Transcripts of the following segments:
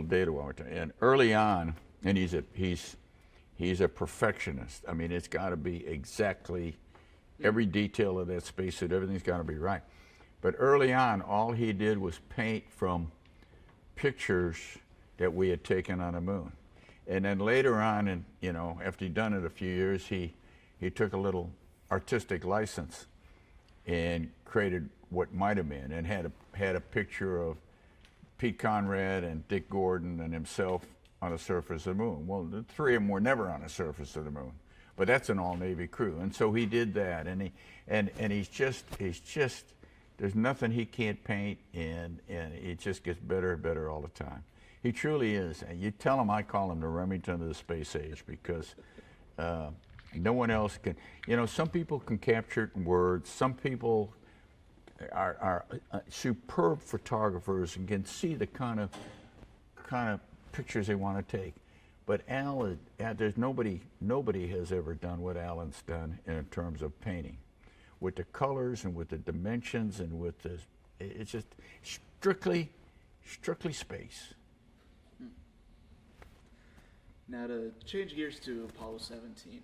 data while we're talking. And early on, and he's a perfectionist. I mean, it's got to be exactly every detail of that spacesuit. Everything's got to be right. But early on, all he did was paint from pictures that we had taken on the moon. And then later on, and you know, after he'd done it a few years, he took a little artistic license and created what might have been, and had a picture of Pete Conrad and Dick Gordon and himself on the surface of the moon. Well, the three of them were never on the surface of the moon, but that's an all-Navy crew, and so he did that, and he's just there's nothing he can't paint, and it just gets better and better all the time. He truly is, and you tell him I call him the Remington of the space age, because no one else can. You know, some people can capture it in words. Some people are superb photographers and can see the kind of pictures they want to take. But Al, there's nobody has ever done what Alan's done in terms of painting, with the colors and with the dimensions and with the, it's just strictly space. Now to change gears to Apollo 17.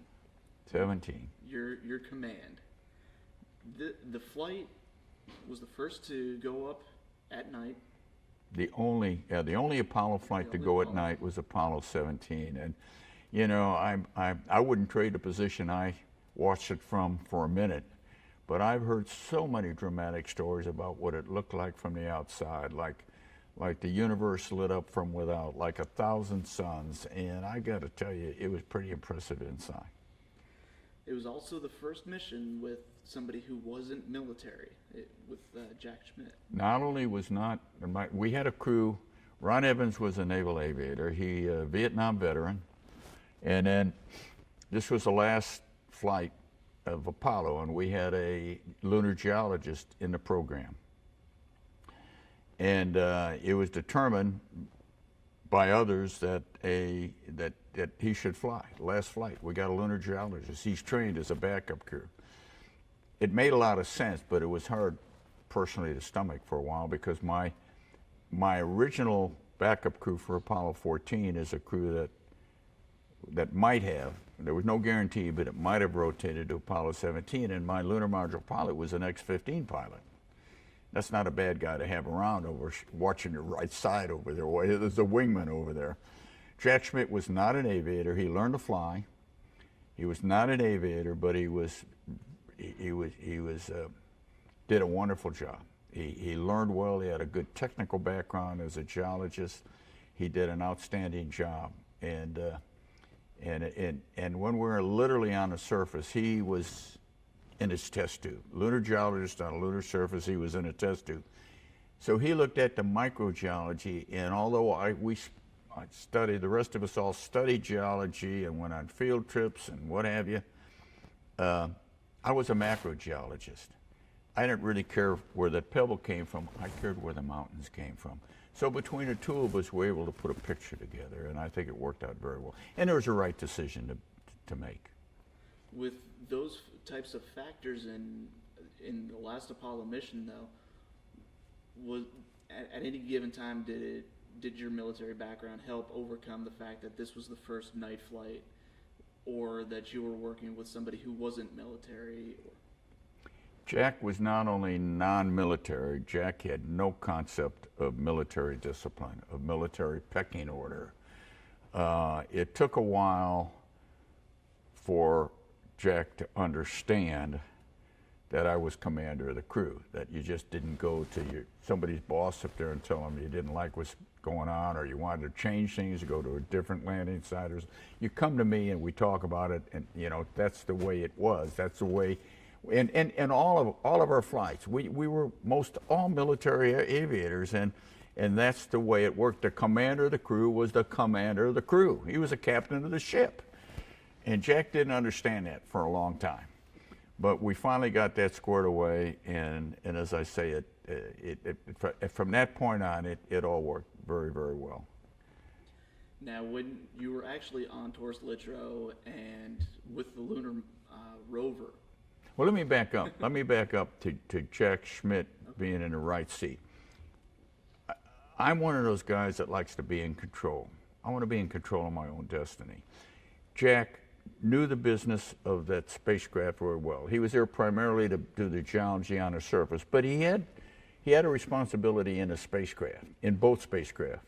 17. Your command. The flight was the first to go up at night. The only Apollo flight to go at night was Apollo 17, and you know, I wouldn't trade the position I watched it from for a minute, but I've heard so many dramatic stories about what it looked like from the outside, like the universe lit up from without, like 1,000 suns, and I got to tell you, it was pretty impressive inside. It was also the first mission with somebody who wasn't military, with Jack Schmitt. Not only was not, we had a crew. Ron Evans was a naval aviator. He a Vietnam veteran, and then this was the last flight of Apollo, and we had a lunar geologist in the program. And it was determined by others that he should fly. Last flight, we got a lunar geologist. He's trained as a backup crew. It made a lot of sense, but it was hard personally to stomach for a while, because my original backup crew for Apollo 14 is a crew that might have, there was no guarantee, but it might have rotated to Apollo 17, and my lunar module pilot was an X-15 pilot. That's not a bad guy to have around over watching your right side over there. There's a wingman over there. Jack Schmitt was not an aviator. He learned to fly. He was not an aviator, but he did a wonderful job. He learned well. He had a good technical background as a geologist. He did an outstanding job. And when we were literally on the surface, he was in his test tube. Lunar geologist on a lunar surface, he was in a test tube. So he looked at the microgeology, and although I studied, the rest of us all studied geology and went on field trips and what have you, I was a macrogeologist. I didn't really care where that pebble came from. I cared where the mountains came from. So between the two of us, we were able to put a picture together, and I think it worked out very well. And it was the right decision to make. With those types of factors in the last Apollo mission, though, was at any given time did your military background help overcome the fact that this was the first night flight, or that you were working with somebody who wasn't military? Jack was not only non-military, Jack had no concept of military discipline, of military pecking order. It took a while for Jack to understand that I was commander of the crew, that you just didn't go to somebody's boss up there and tell them you didn't like what's going on, or you wanted to change things, to go to a different landing site. You come to me and we talk about it, and you know, that's the way it was. That's the way, and all of our flights, we were all military aviators, and that's the way it worked. The commander of the crew was the commander of the crew. He was the captain of the ship. And Jack didn't understand that for a long time. But we finally got that squared away, and as I say, from that point on, it all worked very, very well. Now, when you were actually on Taurus Littrow and with the lunar rover. Well, let me back up. Let me back up to Jack Schmitt being in the right seat. I'm one of those guys that likes to be in control. I want to be in control of my own destiny. Jack knew the business of that spacecraft very well. He was there primarily to do the geology on the surface, but he had a responsibility in the spacecraft, in both spacecraft.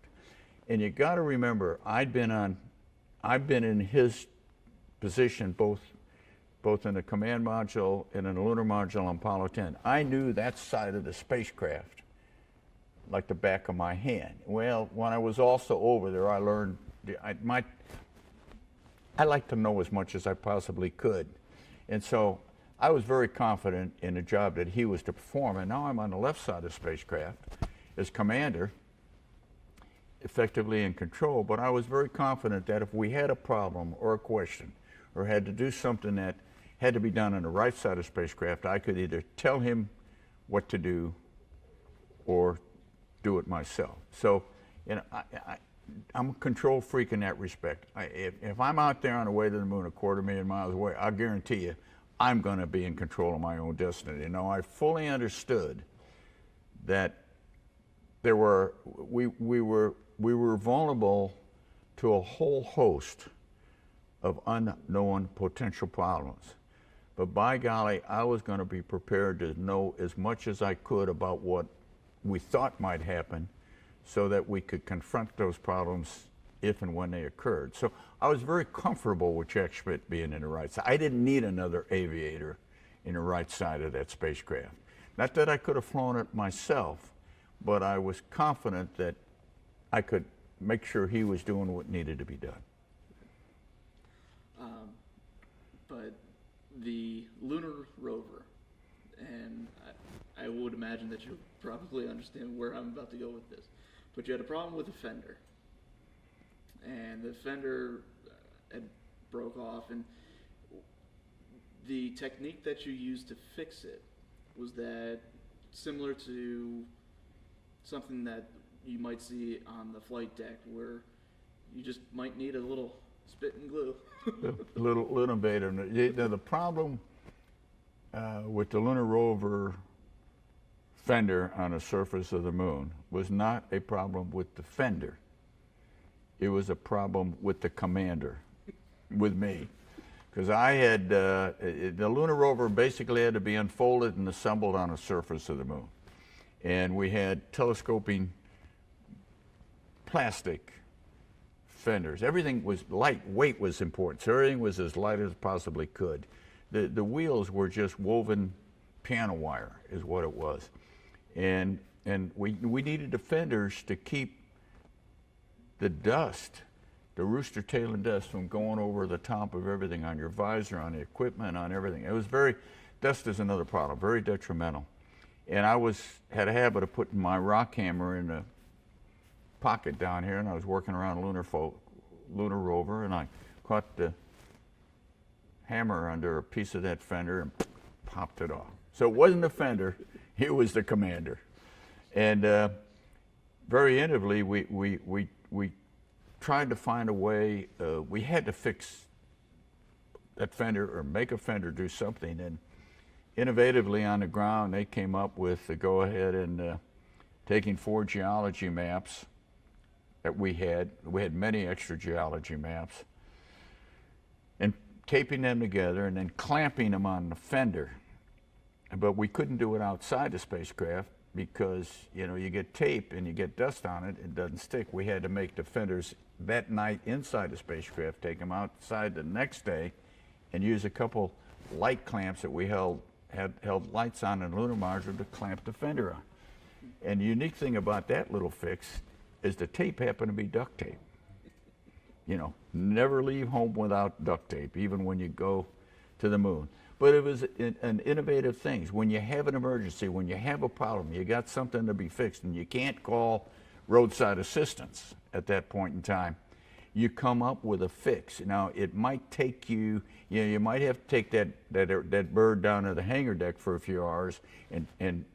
And you got to remember, I've been in his position both in the command module and in the lunar module on Apollo 10. I knew that side of the spacecraft like the back of my hand. Well, when I was also over there, I learned I like to know as much as I possibly could. And so I was very confident in the job that he was to perform. And now I'm on the left side of the spacecraft as commander, effectively in control. But I was very confident that if we had a problem or a question or had to do something that had to be done on the right side of the spacecraft, I could either tell him what to do or do it myself. So, you know, I'm a control freak in that respect. If I'm out there on the way to the moon 250,000 miles away, I guarantee you I'm going to be in control of my own destiny. You know, I fully understood that we were vulnerable to a whole host of unknown potential problems. But by golly, I was going to be prepared to know as much as I could about what we thought might happen, so that we could confront those problems if and when they occurred. So I was very comfortable with Jack Schmitt being in the right side. I didn't need another aviator in the right side of that spacecraft. Not that I could have flown it myself, but I was confident that I could make sure he was doing what needed to be done. But the lunar rover, and I would imagine that you probably understand where I'm about to go with this, but you had a problem with the fender, and the fender had broke off, and the technique that you used to fix it, was that similar to something that you might see on the flight deck, where you just might need a little spit and glue? A little innovative. The problem with the lunar rover fender on the surface of the moon was not a problem with the fender. It was a problem with the commander, with me. Because I had, the lunar rover basically had to be unfolded and assembled on the surface of the moon. And we had telescoping plastic fenders. Everything was light, weight was important, so everything was as light as possibly could. The wheels were just woven piano wire is what it was. And we needed the fenders to keep the dust, the rooster tail and dust, from going over the top of everything, on your visor, on the equipment, on everything. It was dust is another problem, very detrimental. And I had a habit of putting my rock hammer in the pocket down here, and I was working around a lunar rover, and I caught the hammer under a piece of that fender and popped it off. So it wasn't the fender, it was the commander. And very innovatively, we tried to find a way. We had to fix that fender or make a fender do something. And innovatively on the ground, they came up with the go-ahead and taking 4 geology maps that we had. We had many extra geology maps, and taping them together and then clamping them on the fender. But we couldn't do it outside the spacecraft because, you know, you get tape and you get dust on it, it doesn't stick. We had to make the fenders that night inside the spacecraft, take them outside the next day, and use a couple light clamps that we held lights on in the lunar module to clamp the fender on. And the unique thing about that little fix is the tape happened to be duct tape. You know, never leave home without duct tape, even when you go to the moon. But it was an innovative thing. When you have an emergency, when you have a problem, you got something to be fixed, and you can't call roadside assistance at that point in time, you come up with a fix. Now, it might take you, you might have to take that bird down to the hangar deck for a few hours and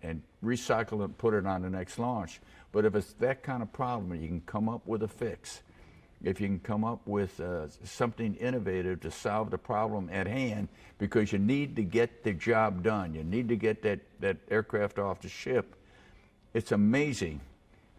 recycle it and put it on the next launch. But if it's that kind of problem, you can come up with a fix. If you can come up with something innovative to solve the problem at hand, because you need to get the job done. You need to get that aircraft off the ship. It's amazing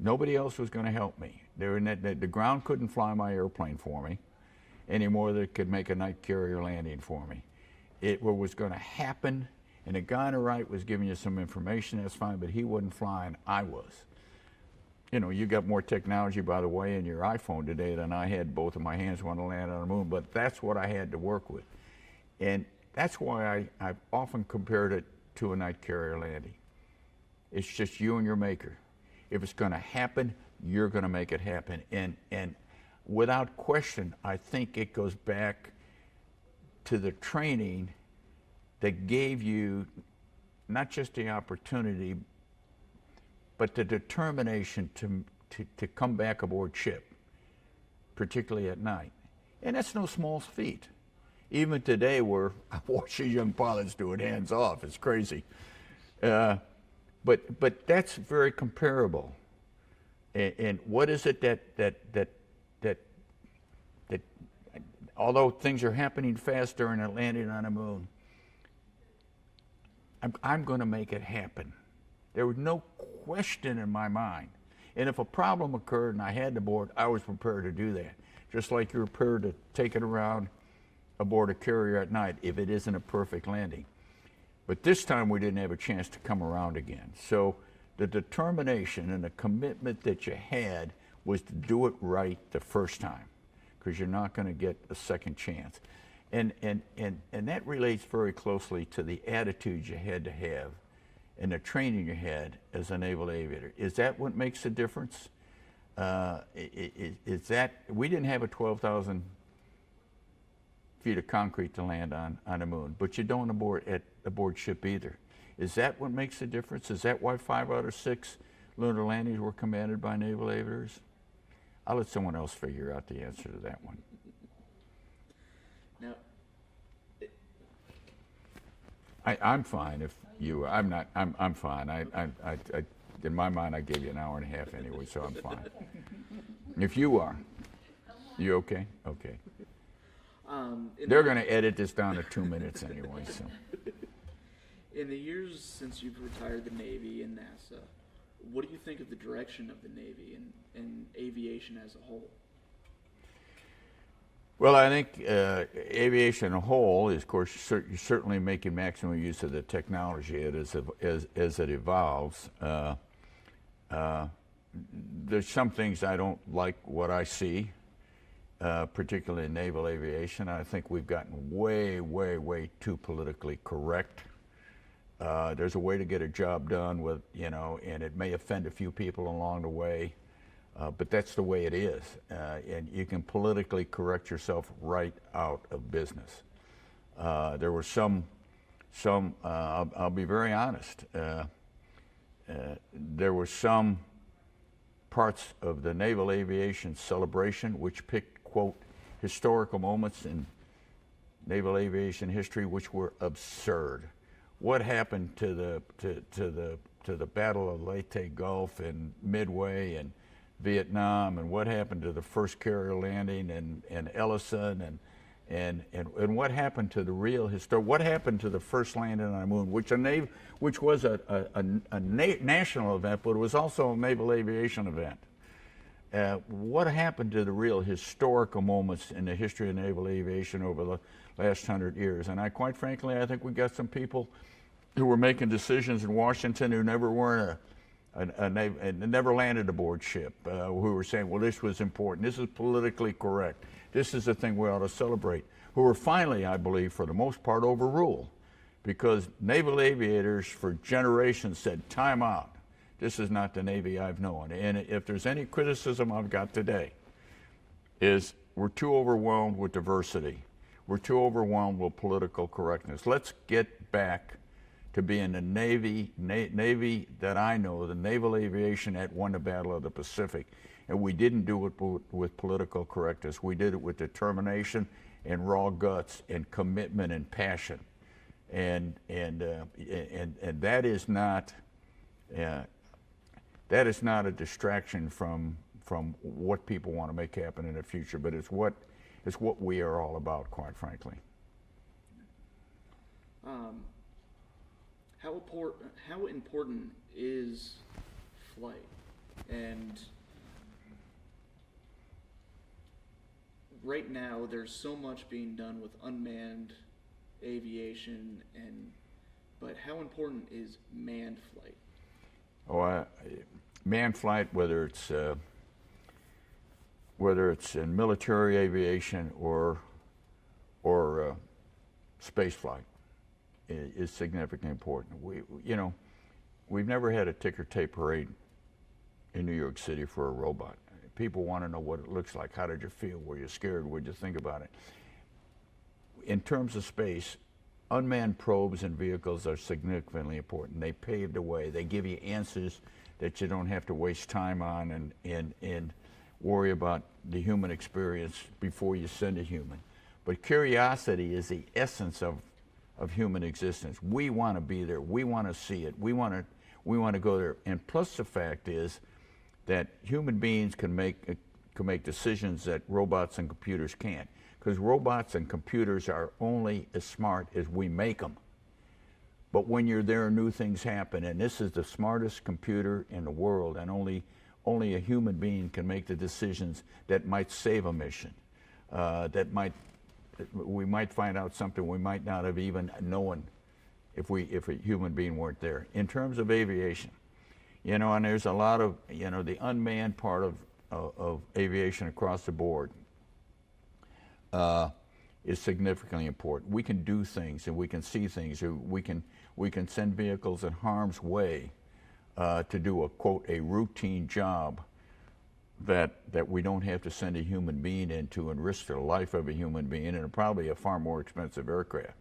Nobody else was going to help me. The ground couldn't fly my airplane for me any more than it could make a night carrier landing for me. What was going to happen, and the guy on the right was giving you some information, that's fine, but he wasn't flying, I was. You know, you got more technology, by the way, in your iPhone today than I had. Both of my hands want to land on the moon, but that's what I had to work with. And that's why I've often compared it to a night carrier landing. It's just you and your maker. If it's going to happen, you're going to make it happen. And without question, I think it goes back to the training that gave you not just the opportunity, but the determination to come back aboard ship, particularly at night. And that's no small feat. Even today, where I watch these young pilots do it hands off, it's crazy. But that's very comparable. And what is it that although things are happening fast during a landing on the moon, I'm going to make it happen. There was no question in my mind. And if a problem occurred and I had to board, I was prepared to do that. Just like you're prepared to take it around aboard a carrier at night if it isn't a perfect landing. But this time we didn't have a chance to come around again. So the determination and the commitment that you had was to do it right the first time, because you're not going to get a second chance. And that relates very closely to the attitude you had to have and the training you had as a naval aviator. Is that what makes the difference? Is that, we didn't have a 12,000 feet of concrete to land on the moon, but you don't aboard ship either. Is that what makes the difference? Is that why 5 out of 6 lunar landings were commanded by naval aviators? I'll let someone else figure out the answer to that one. Now, I'm fine if you. I'm not. I'm fine. In my mind, I gave you an hour and a half anyway, so I'm fine. If you are, you okay? Okay. They're going to edit this down to 2 minutes anyway. So. In the years since you've retired the Navy and NASA, what do you think of the direction of the Navy and aviation as a whole? Well, I think aviation as a whole is, of course, certainly making maximum use of the technology as it evolves. There's some things I don't like what I see, particularly in naval aviation. I think we've gotten way, way, way too politically correct. There's a way to get a job done with, and it may offend a few people along the way. But that's the way it is, and you can politically correct yourself right out of business. There were some. I'll be very honest. There were some parts of the naval aviation celebration which picked, quote, historical moments in naval aviation history which were absurd. What happened to the Battle of Leyte Gulf and Midway and Vietnam, and what happened to the first carrier landing in Ellison, and what happened to the real what happened to the first landing on the moon, which was a national event, but it was also a naval aviation event. What happened to the real historical moments in the history of naval aviation over the last 100 years? And quite frankly, I think we got some people who were making decisions in Washington who never were never landed aboard ship, who were saying, well, this was important, this is politically correct, this is the thing we ought to celebrate, who were finally, I believe, for the most part, overruled, because naval aviators for generations said, time out, this is not the Navy I've known. And if there's any criticism I've got today, is we're too overwhelmed with diversity, we're too overwhelmed with political correctness. Let's get back to being the Navy that I know, the naval aviation that won the Battle of the Pacific. And we didn't do it with political correctness. We did it with determination and raw guts and commitment and passion. And that is not a distraction from what people want to make happen in the future, but it's what we are all about, quite frankly. How important is flight? And right now, there's so much being done with unmanned aviation, but how important is manned flight? Oh, manned flight, whether it's in military aviation or space flight, is significantly important. We've never had a ticker tape parade in New York City for a robot. People want to know what it looks like. How did you feel? Were you scared? What did you think about it? In terms of space, unmanned probes and vehicles are significantly important. They paved the way. They give you answers that you don't have to waste time on and worry about the human experience before you send a human. But curiosity is the essence of human existence. We want to be there. We want to see it. We want to go there. And plus the fact is that human beings can make decisions that robots and computers can't. Because robots and computers are only as smart as we make them. But when you're there, new things happen. And this is the smartest computer in the world, and only a human being can make the decisions that might save a mission. We might find out something we might not have even known if a human being weren't there. In terms of aviation, and there's a lot of, the unmanned part of aviation across the board is significantly important. We can do things and we can see things. We can send vehicles in harm's way to do a, quote, a routine job that we don't have to send a human being into and risk the life of a human being, and probably a far more expensive aircraft.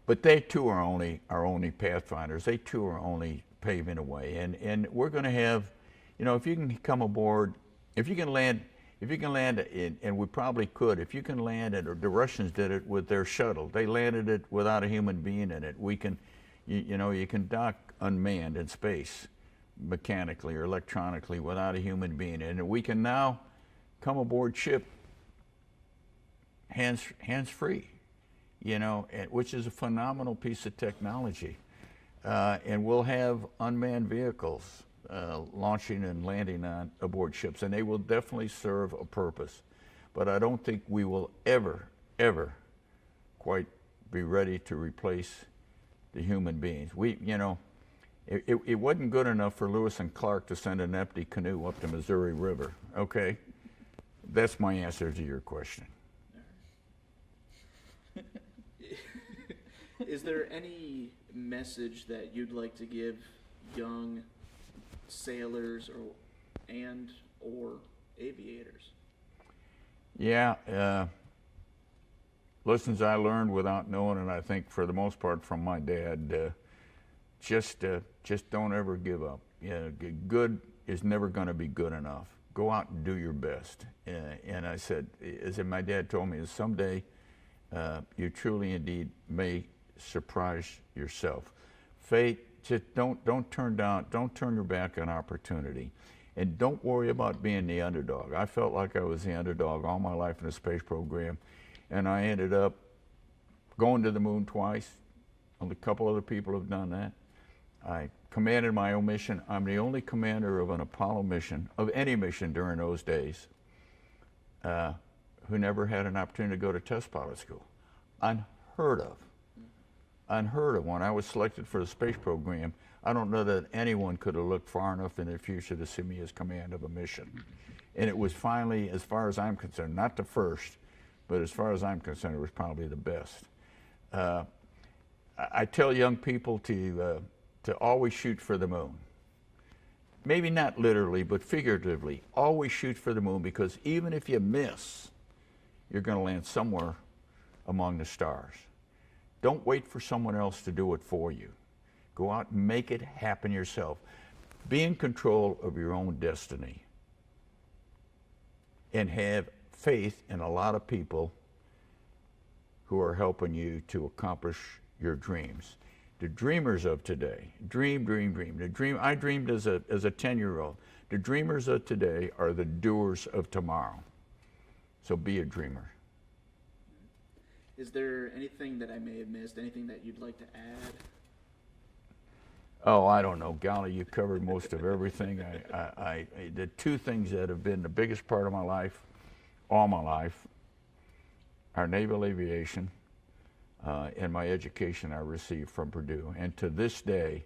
But they too are only pathfinders. They too are only paving a way. And we're going to have, if you can come aboard, if you can land, and we probably could, if you can land it, or the Russians did it with their shuttle. They landed it without a human being in it. We can, you can dock unmanned in space, mechanically or electronically, without a human being. And we can now come aboard ship hands-free, which is a phenomenal piece of technology. And we'll have unmanned vehicles launching and landing aboard ships, and they will definitely serve a purpose. But I don't think we will ever quite be ready to replace the human beings. It wasn't good enough for Lewis and Clark to send an empty canoe up the Missouri River, okay? That's my answer to your question. Is there any message that you'd like to give young sailors or aviators? Yeah, lessons I learned without knowing, and I think for the most part from my dad, just don't ever give up. Good is never going to be good enough. Go out and do your best. And I said, as my dad told me, is someday you truly indeed may surprise yourself. Fate, just don't turn your back on opportunity. And don't worry about being the underdog. I felt like I was the underdog all my life in the space program, and I ended up going to the moon twice. A couple other people have done that. I commanded my own mission. I'm the only commander of an Apollo mission, of any mission during those days, who never had an opportunity to go to test pilot school. Unheard of. Unheard of. When I was selected for the space program, I don't know that anyone could have looked far enough in the future to see me as command of a mission. And it was finally, as far as I'm concerned, not the first, but as far as I'm concerned, it was probably the best. I tell young people to always shoot for the moon. Maybe not literally, but figuratively. Always shoot for the moon, because even if you miss, you're going to land somewhere among the stars. Don't wait for someone else to do it for you. Go out and make it happen yourself. Be in control of your own destiny. And have faith in a lot of people who are helping you to accomplish your dreams. The dreamers of today, dream. I dreamed as a 10-year-old. The dreamers of today are the doers of tomorrow. So be a dreamer. Is there anything that I may have missed, anything that you'd like to Oh, I don't know, golly, you covered most of everything. The two things that have been the biggest part of my life, all my life, are naval aviation and my education I received from Purdue. And to this day,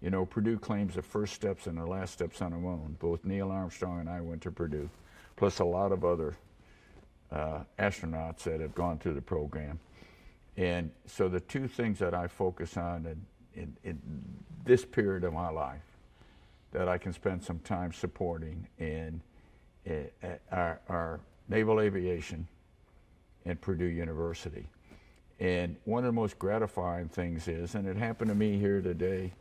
you know, Purdue claims the first steps and the last steps on the moon. Both Neil Armstrong and I went to Purdue, plus a lot of other astronauts that have gone through the program. And so the two things that I focus on in this period of my life that I can spend some time supporting are naval aviation and Purdue University. And one of the most gratifying things is, and it happened to me here today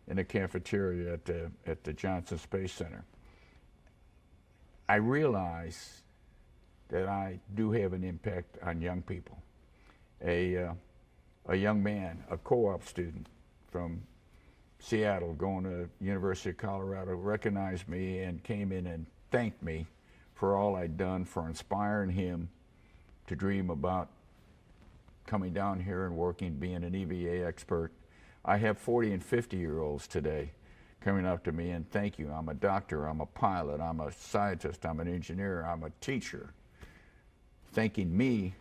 in the cafeteria at the Johnson Space Center, I realize that I do have an impact on young people. A young man, a co-op student from Seattle going to University of Colorado, recognized me and came in and thanked me for all I'd done, for inspiring him to dream about coming down here and working, being an EVA expert. I have 40 and 50-year-olds today coming up to me and thank you. I'm a doctor, I'm a pilot, I'm a scientist, I'm an engineer, I'm a teacher, thanking me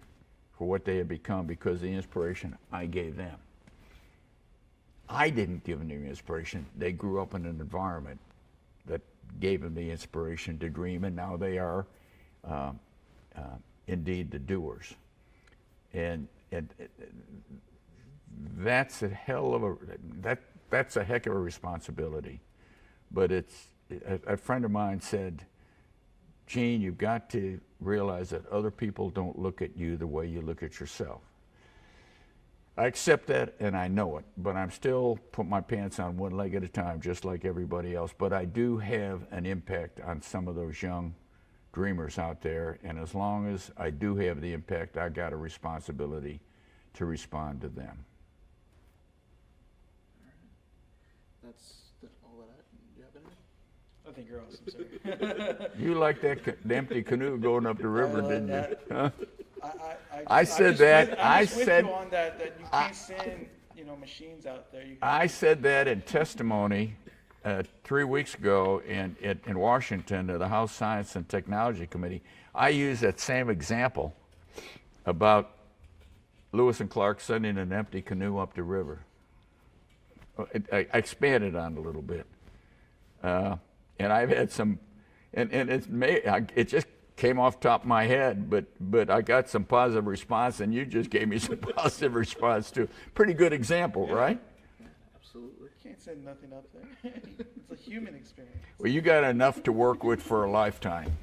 for what they had become because of the inspiration I gave them. I didn't give them the inspiration. They grew up in an environment that gave them the inspiration to dream, and now they are indeed the doers. And that's a hell of that's a heck of a responsibility. But it's a friend of mine said, Gene, you've got to realize that other people don't look at you the way you look at yourself. I accept that and I know it, but I'm still putting my pants on one leg at a time, just like everybody else. But I do have an impact on some of those young dreamers out there, and as long as I do have the impact, I got a responsibility to respond to them. That's all that do you have anything? I think you're awesome, sir. You like that the empty canoe going up the river, didn't you? Huh? I said just that. With, I I'm just said with you on that you can't send machines out there. I said that in testimony 3 weeks ago in Washington to the House Science and Technology Committee. I used that same example about Lewis and Clark sending an empty canoe up the river. I expanded on it a little bit. And I've had some, and it just came off the top of my head, but I got some positive response, and you just gave me some positive response too. Pretty good example, right? Yeah, absolutely. Can't send nothing up there. It's a human experience. Well, you got enough to work with for a lifetime.